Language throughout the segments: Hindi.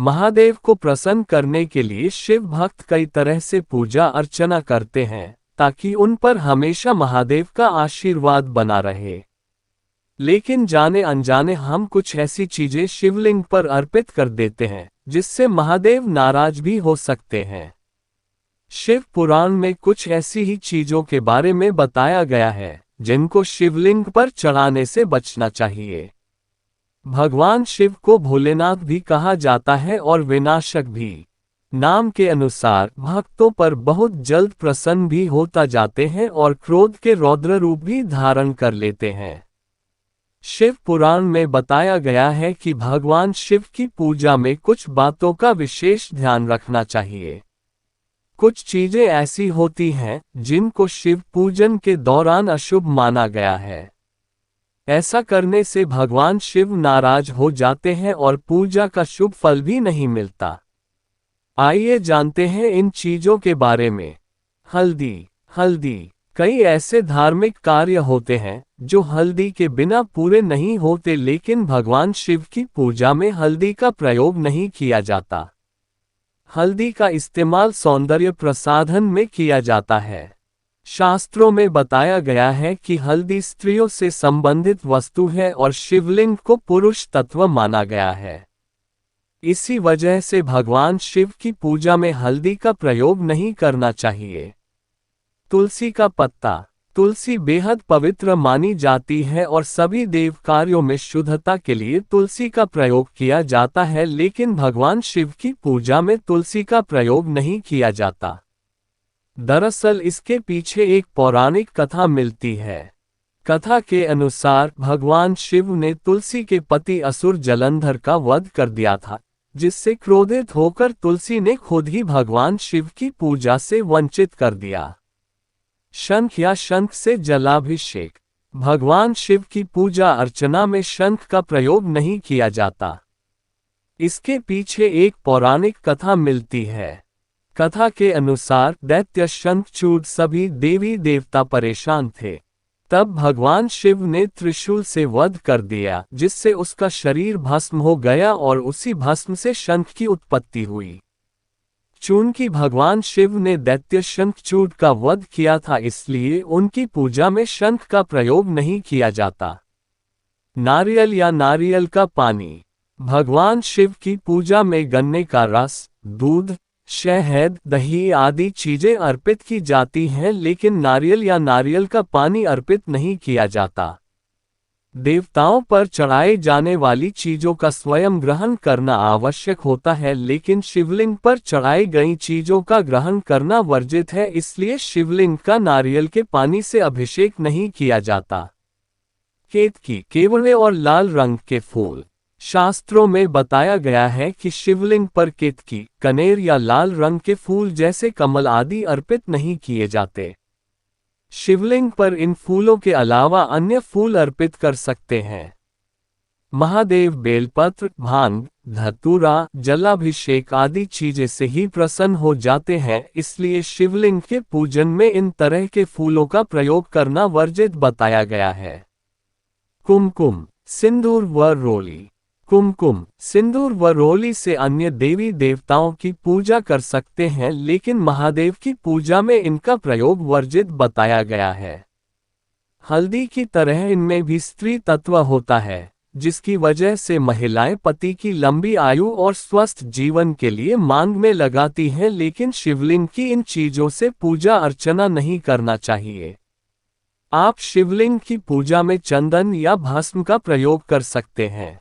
महादेव को प्रसन्न करने के लिए शिव भक्त कई तरह से पूजा अर्चना करते हैं ताकि उन पर हमेशा महादेव का आशीर्वाद बना रहे। लेकिन जाने अनजाने हम कुछ ऐसी चीजें शिवलिंग पर अर्पित कर देते हैं जिससे महादेव नाराज भी हो सकते हैं। शिव पुराण में कुछ ऐसी ही चीजों के बारे में बताया गया है जिनको शिवलिंग पर चढ़ाने से बचना चाहिए। भगवान शिव को भोलेनाथ भी कहा जाता है और विनाशक भी। नाम के अनुसार भक्तों पर बहुत जल्द प्रसन्न भी होता जाते हैं और क्रोध के रौद्र रूप भी धारण कर लेते हैं। शिव पुराण में बताया गया है कि भगवान शिव की पूजा में कुछ बातों का विशेष ध्यान रखना चाहिए। कुछ चीजें ऐसी होती हैं जिनको शिव पूजन के दौरान अशुभ माना गया है। ऐसा करने से भगवान शिव नाराज हो जाते हैं और पूजा का शुभ फल भी नहीं मिलता। आइए जानते हैं इन चीजों के बारे में। हल्दी। कई ऐसे धार्मिक कार्य होते हैं जो हल्दी के बिना पूरे नहीं होते, लेकिन भगवान शिव की पूजा में हल्दी का प्रयोग नहीं किया जाता। हल्दी का इस्तेमाल सौंदर्य प्रसाधन में किया जाता है। शास्त्रों में बताया गया है कि हल्दी स्त्रियों से संबंधित वस्तु है और शिवलिंग को पुरुष तत्व माना गया है। इसी वजह से भगवान शिव की पूजा में हल्दी का प्रयोग नहीं करना चाहिए। तुलसी का पत्ता। तुलसी बेहद पवित्र मानी जाती है और सभी देव कार्यों में शुद्धता के लिए तुलसी का प्रयोग किया जाता है, लेकिन भगवान शिव की पूजा में तुलसी का प्रयोग नहीं किया जाता। दरअसल इसके पीछे एक पौराणिक कथा मिलती है। कथा के अनुसार भगवान शिव ने तुलसी के पति असुर जलंधर का वध कर दिया था, जिससे क्रोधित होकर तुलसी ने खुद ही भगवान शिव की पूजा से वंचित कर दिया। शंख या शंख से जलाभिषेक। भगवान शिव की पूजा अर्चना में शंख का प्रयोग नहीं किया जाता। इसके पीछे एक पौराणिक कथा मिलती है। कथा के अनुसार दैत्य शंखचूड़ सभी देवी देवता परेशान थे। तब भगवान शिव ने त्रिशूल से वध कर दिया, जिससे उसका शरीर भस्म हो गया और उसी भस्म से शंख की उत्पत्ति हुई। चूंकि भगवान शिव ने दैत्य शंखचूड़ का वध किया था, इसलिए उनकी पूजा में शंख का प्रयोग नहीं किया जाता। नारियल या नारियल का पानी। भगवान शिव की पूजा में गन्ने का रस, दूध, शहद, दही आदि चीजें अर्पित की जाती हैं, लेकिन नारियल या नारियल का पानी अर्पित नहीं किया जाता। देवताओं पर चढ़ाए जाने वाली चीजों का स्वयं ग्रहण करना आवश्यक होता है, लेकिन शिवलिंग पर चढ़ाई गई चीजों का ग्रहण करना वर्जित है, इसलिए शिवलिंग का नारियल के पानी से अभिषेक नहीं किया जाता। केतकी, केवड़े और लाल रंग के फूल। शास्त्रों में बताया गया है कि शिवलिंग पर केतकी, कनेर या लाल रंग के फूल जैसे कमल आदि अर्पित नहीं किए जाते। शिवलिंग पर इन फूलों के अलावा अन्य फूल अर्पित कर सकते हैं। महादेव बेलपत्र, भांग, धतूरा, जलाभिषेक आदि चीजें से ही प्रसन्न हो जाते हैं, इसलिए शिवलिंग के पूजन में इन तरह के फूलों का प्रयोग करना वर्जित बताया गया है। कुमकुम, सिंदूर व रोली। कुमकुम, सिंदूर व रोली से अन्य देवी देवताओं की पूजा कर सकते हैं, लेकिन महादेव की पूजा में इनका प्रयोग वर्जित बताया गया है। हल्दी की तरह इनमें भी स्त्री तत्व होता है, जिसकी वजह से महिलाएं पति की लंबी आयु और स्वस्थ जीवन के लिए मांग में लगाती हैं, लेकिन शिवलिंग की इन चीजों से पूजा अर्चना नहीं करना चाहिए। आप शिवलिंग की पूजा में चंदन या भस्म का प्रयोग कर सकते हैं।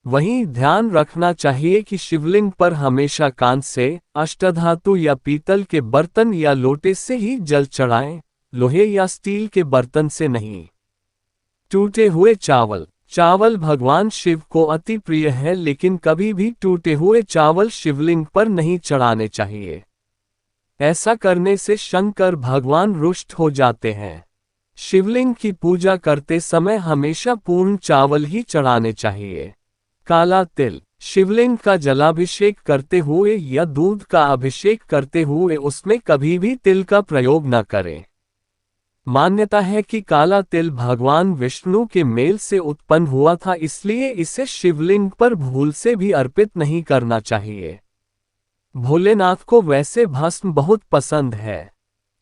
वहीं ध्यान रखना चाहिए कि शिवलिंग पर हमेशा कांच से, अष्टधातु या पीतल के बर्तन या लोटे से ही जल चढ़ाएं, लोहे या स्टील के बर्तन से नहीं। टूटे हुए चावल। चावल भगवान शिव को अति प्रिय है, लेकिन कभी भी टूटे हुए चावल शिवलिंग पर नहीं चढ़ाने चाहिए। ऐसा करने से शंकर भगवान रुष्ट हो जाते हैं। शिवलिंग की पूजा करते समय हमेशा पूर्ण चावल ही चढ़ाने चाहिए। काला तिल। शिवलिंग का जलाभिषेक करते हुए या दूध का अभिषेक करते हुए उसमें कभी भी तिल का प्रयोग न करें। मान्यता है कि काला तिल भगवान विष्णु के मेल से उत्पन्न हुआ था, इसलिए इसे शिवलिंग पर भूल से भी अर्पित नहीं करना चाहिए। भोलेनाथ को वैसे भस्म बहुत पसंद है,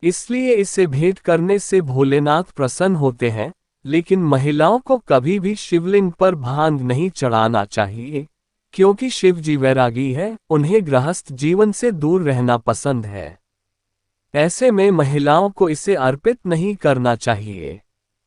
इसलिए इसे भेंट करने से भोलेनाथ प्रसन्न होते हैं, लेकिन महिलाओं को कभी भी शिवलिंग पर भांग नहीं चढ़ाना चाहिए, क्योंकि शिव जी वैरागी है, उन्हें गृहस्थ जीवन से दूर रहना पसंद है। ऐसे में महिलाओं को इसे अर्पित नहीं करना चाहिए।